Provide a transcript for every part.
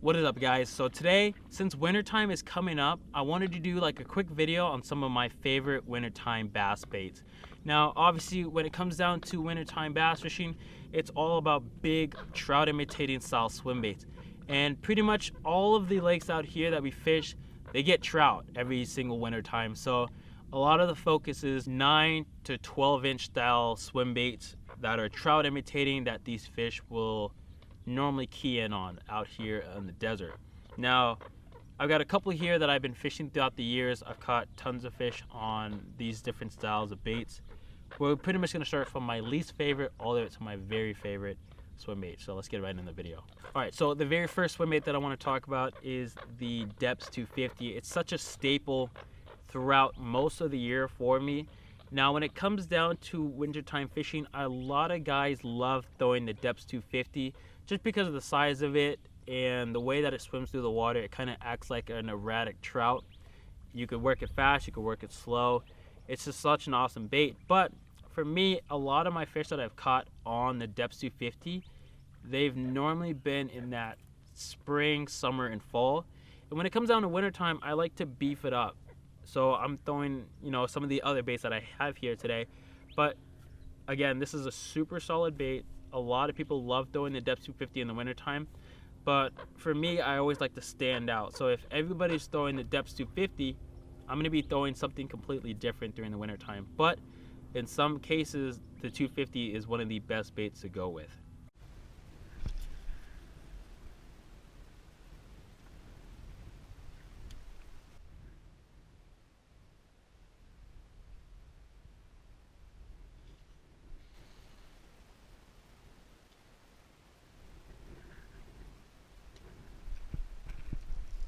What is up, guys? So today, since wintertime is coming up, I wanted to do like a quick video on some of my favorite wintertime bass baits. Now, obviously, when it comes down to wintertime bass fishing, it's all about big trout imitating style swim baits. And pretty much all of the lakes out here that we fish, they get trout every single wintertime. So a lot of the focus is 9 to 12 inch style swim baits that are trout imitating that these fish will normally key in on out here in the desert. Now, I've got a couple here that I've been fishing throughout the years. I've caught tons of fish on these different styles of baits. We're pretty much going to start from my least favorite all the way to my very favorite swim bait. So let's get right in the video. All right, so the very first swim bait that I want to talk about is the Deps 250. It's such a staple throughout most of the year for me. Now, when it comes down to wintertime fishing, a lot of guys love throwing the Deps 250 just because of the size of it and the way that it swims through the water. It kind of acts like an erratic trout. You could work it fast, you could work it slow. It's just such an awesome bait. But for me, a lot of my fish that I've caught on the Deps 250, they've normally been in that spring, summer, and fall. And when it comes down to wintertime, I like to beef it up. So I'm throwing, some of the other baits that I have here today. But again, this is a super solid bait. A lot of people love throwing the Deps 250 in the wintertime. But for me, I always like to stand out. So if everybody's throwing the Deps 250, I'm going to be throwing something completely different during the wintertime. But in some cases, the 250 is one of the best baits to go with.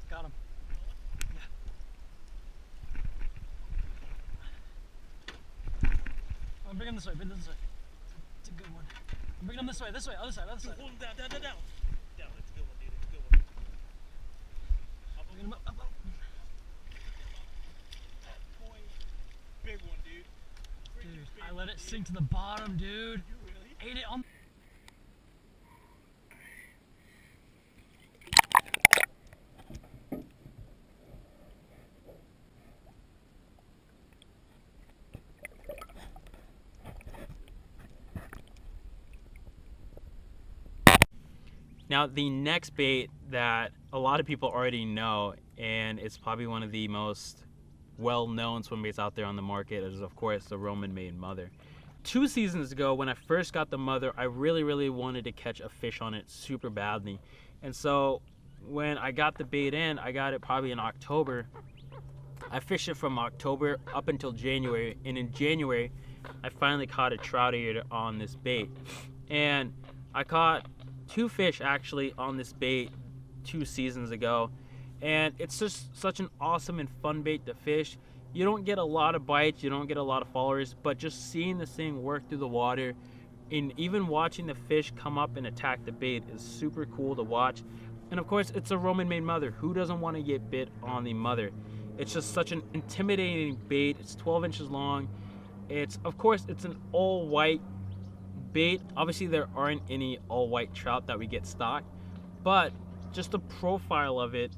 Got him. Yeah. I'm bringing him this way, bring him this way. It's a good one. I'm bringing him this way, other side. Hold him down. Down, it's a good one, dude. It's a good one. I'm bringing him up. Boy, big one, dude. Dude, I let it sink to the bottom, dude. You really? Ate it on. Now, the next bait that a lot of people already know, and it's probably one of the most well-known swim baits out there on the market, is of course the Roman-made mother. 2 seasons ago, when I first got the mother, I really wanted to catch a fish on it super badly. And so when I got the bait in, I got it probably in October. I fished it from October up until January, and in January, I finally caught a trout eater on this bait. And I caught 2 fish actually on this bait 2 seasons ago, and it's just such an awesome and fun bait to fish. You don't get a lot of bites, you don't get a lot of followers, but just seeing this thing work through the water and even watching the fish come up and attack the bait is super cool to watch. And of course, it's a Roman-made mother. Who doesn't want to get bit on the mother? It's just such an intimidating bait. It's 12 inches long. It's an all-white bait. Obviously, there aren't any all-white trout that we get stocked, but just the profile of it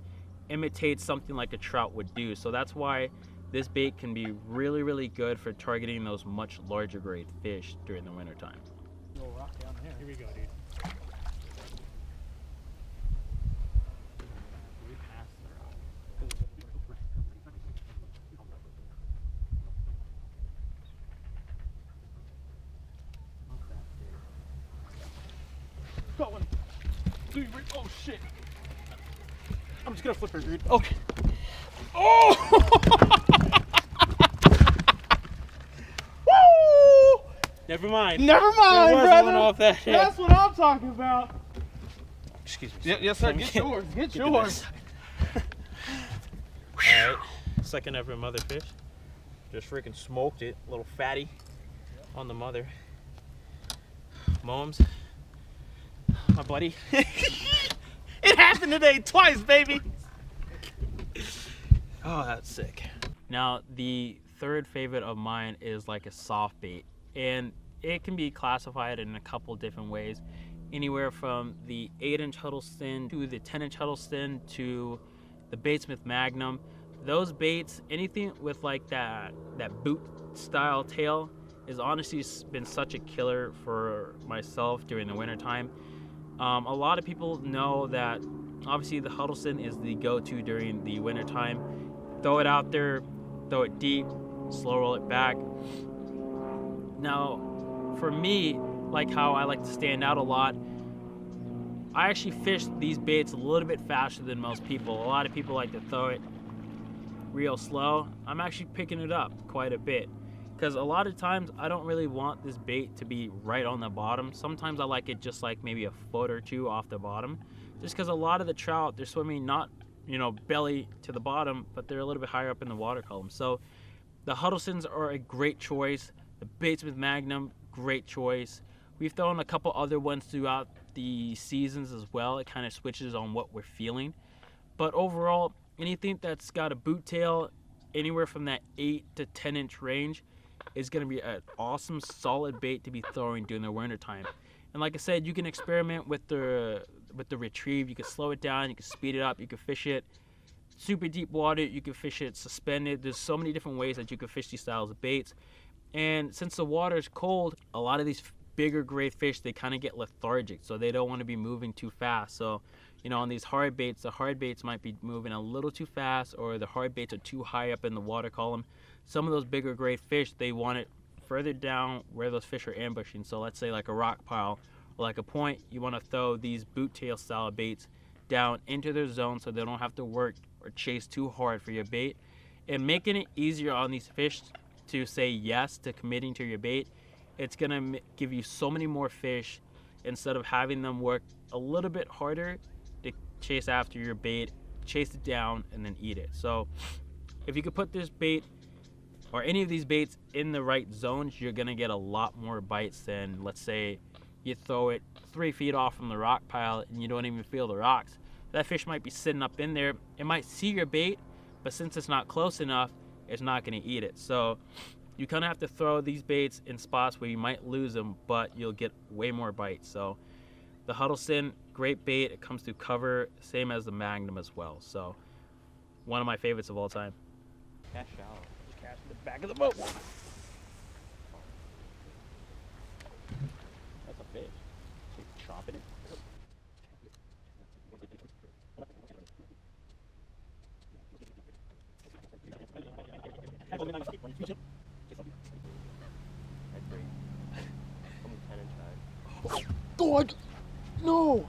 imitates something like a trout would do. So that's why this bait can be really good for targeting those much larger grade fish during the wintertime. Little rock down here. Here we go, dude. We passed the rock. Got one. Dude, oh shit. I'm just gonna flip her, dude. Okay. Oh! Woo! Never mind. Never mind, brother. One off that head. That's what I'm talking about. Excuse me. Yes, sir. Get yours. Get yours. Alright. Second ever mother fish. Just freaking smoked it. A little fatty on the mother. Moms. My buddy. It happened today twice, baby. Oh, that's sick. Now, the third favorite of mine is like a soft bait, and it can be classified in a couple different ways. anywhere from the 8-inch Huddleston to the 10-inch Huddleston to the Batesmith Magnum. Those baits, anything with like that boot style tail, is honestly been such a killer for myself during the wintertime. A lot of people know that obviously the Huddleston is the go-to during the wintertime. Throw it out there, throw it deep, slow roll it back. Now, for me, like how I like to stand out a lot, I actually fish these baits a little bit faster than most people. A lot of people like to throw it real slow. I'm actually picking it up quite a bit, because a lot of times I don't really want this bait to be right on the bottom. Sometimes I like it just like maybe a foot or two off the bottom, just because a lot of the trout, they're swimming not, you know, belly to the bottom, but they're a little bit higher up in the water column. So the Huddlestons are a great choice. The Batesmith Magnum, great choice. We've thrown a couple other ones throughout the seasons as well. It kind of switches on what we're feeling. But overall, anything that's got a boot tail anywhere from that 8 to 10 inch range is going to be an awesome, solid bait to be throwing during the winter time. And like I said, you can experiment with the retrieve. You can slow it down, you can speed it up, you can fish it super deep water, you can fish it suspended. There's so many different ways that you can fish these styles of baits. And since the water is cold, a lot of these bigger grade fish, they kind of get lethargic, so they don't want to be moving too fast. So, you know, on these hard baits, the hard baits might be moving a little too fast, or the hard baits are too high up in the water column. Some of those bigger grade fish, they want it further down where those fish are ambushing. So let's say like a rock pile or like a point, you want to throw these boot tail style baits down into their zone so they don't have to work or chase too hard for your bait. And making it easier on these fish to say yes to committing to your bait, it's gonna give you so many more fish instead of having them work a little bit harder to chase after your bait, chase it down, and then eat it. So if you could put this bait or any of these baits in the right zones, you're gonna get a lot more bites than, let's say, you throw it 3 feet off from the rock pile and you don't even feel the rocks. That fish might be sitting up in there. It might see your bait, but since it's not close enough, it's not gonna eat it. So you kind of have to throw these baits in spots where you might lose them, but you'll get way more bites. So the Huddleston, great bait. It comes through cover, same as the Magnum as well. So one of my favorites of all time. Cash out. Just cast in the back of the boat. That's a fish. She's chomping it. Oh, no!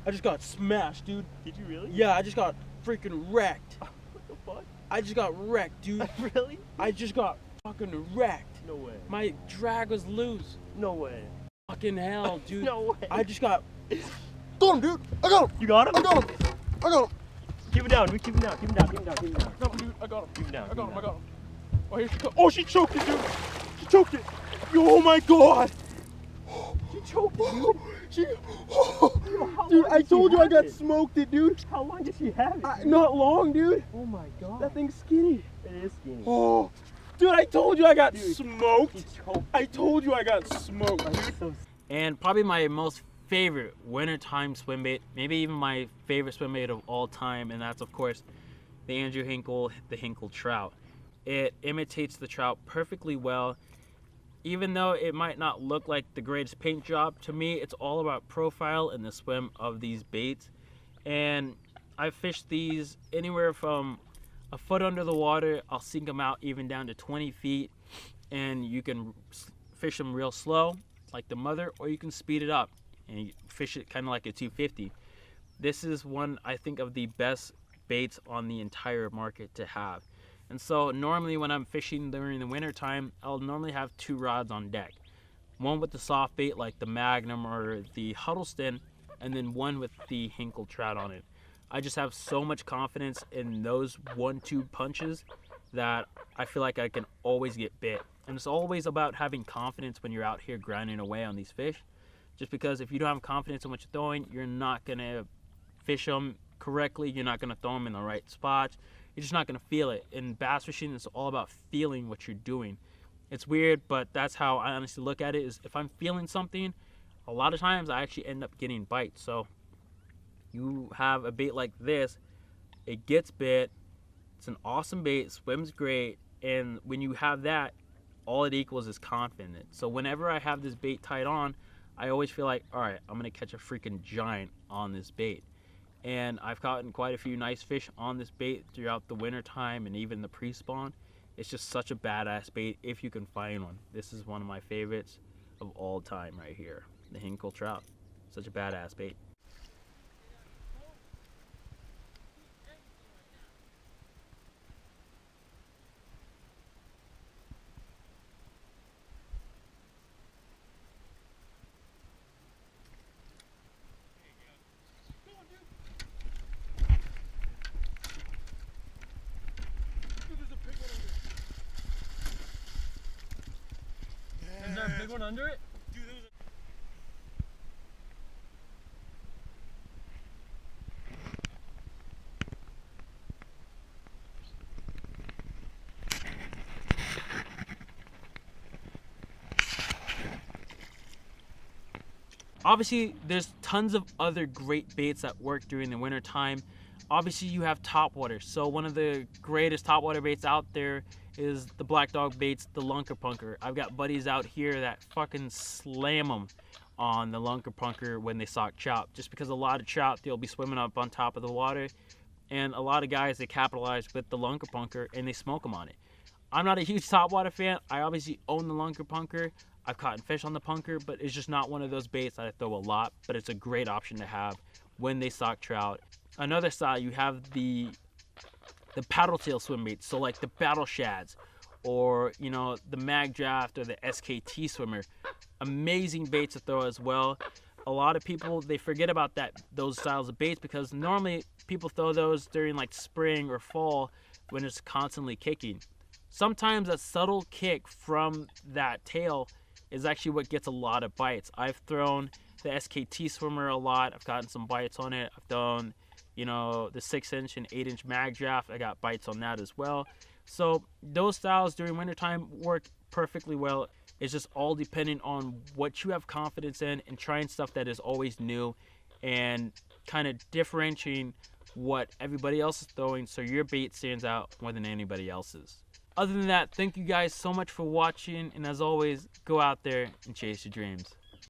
I just got smashed, dude. Did you really? Yeah, I just got freaking wrecked. What the fuck? I just got wrecked, dude. Really? I just got fucking wrecked. No way. My drag was loose. No way. Fucking hell, dude. No way. I just got... Got him, dude. I got him. You got him? I got him. I got him. Keep him down. Keep him down. Keep him down. Keep him down. Keep him down. Got him, dude. I got him. Keep him down. I keep got him him. I down. got him. Oh, here she comes. Oh, she choked it, dude. She choked it. Oh my god. She choked it, dude. She... How Dude, long I did she told you I have got it? smoked it, dude. How long did she have it? Not long, dude. Oh my god. That thing's skinny. It is skinny. Oh, dude, I told you I got Dude, smoked. She choked. I told you I got smoked, That's dude. so And probably my most favorite wintertime swim bait, maybe even my favorite swim bait of all time, and that's of course the Andrew Hinkle, the Hinkle Trout. It imitates the trout perfectly well. Even though it might not look like the greatest paint job, to me it's all about profile and the swim of these baits. And I've fished these anywhere from a foot under the water. I'll sink them out even down to 20 feet, and you can fish them real slow like the mother, or you can speed it up and you fish it kind of like a 250. This is one, I think, of the best baits on the entire market to have. And so normally when I'm fishing during the winter time, I'll normally have 2 rods on deck. One with the soft bait like the Magnum or the Huddleston, and then one with the Hinkle Trout on it. I just have so much confidence in those 1-2 punches that I feel like I can always get bit. And it's always about having confidence when you're out here grinding away on these fish. Just because if you don't have confidence in what you're throwing, you're not going to fish them correctly. You're not going to throw them in the right spots. You're just not going to feel it. In bass fishing, it's all about feeling what you're doing. It's weird, but that's how I honestly look at it. Is if I'm feeling something, a lot of times I actually end up getting bites. So you have a bait like this, it gets bit, it's an awesome bait, swims great, and when you have that, all it equals is confidence. So whenever I have this bait tied on, I always feel like, all right, I'm gonna catch a freaking giant on this bait. And I've caught quite a few nice fish on this bait throughout the winter time and even the pre-spawn. It's just such a badass bait if you can find one. This is one of my favorites of all time right here, the Hinkle trout. Such a badass bait. Is there a big one under it? Dude, there was a... Obviously, there's tons of other great baits that work during the winter time. Obviously, you have topwater. So one of the greatest topwater baits out there is the black dog baits, the lunker punker. I've got buddies out here that fucking slam them on the lunker punker when they sock trout. Just because a lot of trout, they'll be swimming up on top of the water, and a lot of guys, they capitalize with the lunker punker and they smoke them on it. I'm not a huge topwater fan. I obviously own the lunker punker. I've caught fish on the punker, but it's just not one of those baits that I throw a lot, but it's a great option to have when they sock trout. Another style, you have the paddle tail swim baits, so like the battle shads, or you know, the mag draft or the SKT swimmer. Amazing baits to throw as well. A lot of people, they forget about those styles of baits because normally people throw those during like spring or fall when it's constantly kicking. Sometimes a subtle kick from that tail is actually what gets a lot of bites. I've thrown the SKT swimmer a lot. I've gotten some bites on it. I've thrown, you know, the 6-inch and 8-inch mag draft. I got bites on that as well. So those styles during wintertime work perfectly well. It's just all depending on what you have confidence in and trying stuff that is always new and kind of differentiating what everybody else is throwing so your bait stands out more than anybody else's. Other than that, thank you guys so much for watching, and as always, go out there and chase your dreams.